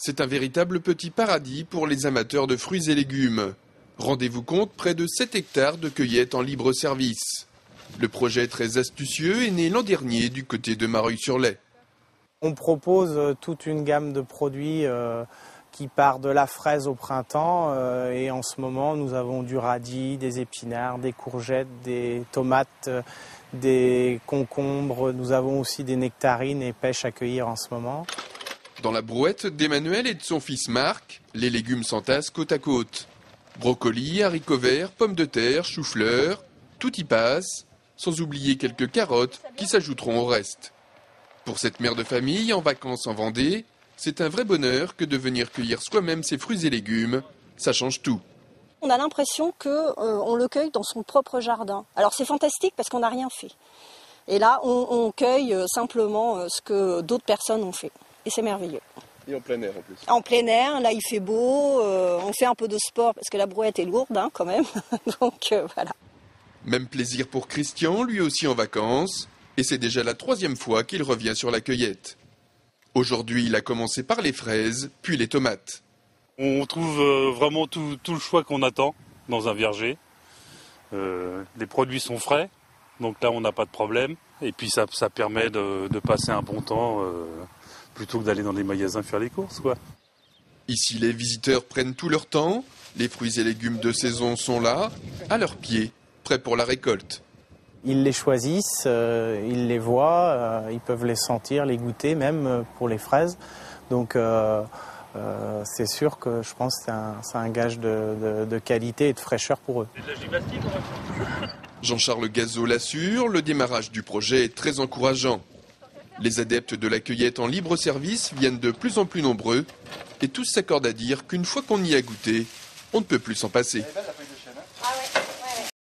C'est un véritable petit paradis pour les amateurs de fruits et légumes. Rendez-vous compte, près de 7 hectares de cueillette en libre service. Le projet très astucieux est né l'an dernier du côté de Mareuil-sur-Lay. On propose toute une gamme de produits qui part de la fraise au printemps et en ce moment nous avons du radis, des épinards, des courgettes, des tomates, des concombres, nous avons aussi des nectarines et pêches à cueillir en ce moment. Dans la brouette d'Emmanuel et de son fils Marc, les légumes s'entassent côte à côte. Brocolis, haricots verts, pommes de terre, choux-fleurs, tout y passe, sans oublier quelques carottes qui s'ajouteront au reste. Pour cette mère de famille en vacances en Vendée, c'est un vrai bonheur que de venir cueillir soi-même ses fruits et légumes. Ça change tout. On a l'impression qu'on le cueille dans son propre jardin. Alors c'est fantastique parce qu'on n'a rien fait. Et là, on cueille simplement ce que d'autres personnes ont fait. Et c'est merveilleux. Et en plein air en plus. En plein air, là il fait beau, on fait un peu de sport parce que la brouette est lourde quand même. Donc voilà. Même plaisir pour Christian, lui aussi en vacances. Et c'est déjà la 3e fois qu'il revient sur la cueillette. Aujourd'hui, il a commencé par les fraises, puis les tomates. On trouve vraiment tout le choix qu'on attend dans un verger. Les produits sont frais, donc là on n'a pas de problème. Et puis ça permet de passer un bon temps plutôt que d'aller dans les magasins faire les courses, quoi. Ici, les visiteurs prennent tout leur temps. Les fruits et légumes de saison sont là, à leurs pieds, prêts pour la récolte. Ils les choisissent, ils les voient, ils peuvent les sentir, les goûter, même pour les fraises. Donc c'est sûr que je pense que c'est un gage de qualité et de fraîcheur pour eux. Jean-Charles Gazot l'assure, le démarrage du projet est très encourageant. Les adeptes de la cueillette en libre service viennent de plus en plus nombreux et tous s'accordent à dire qu'une fois qu'on y a goûté, on ne peut plus s'en passer. Ah ouais.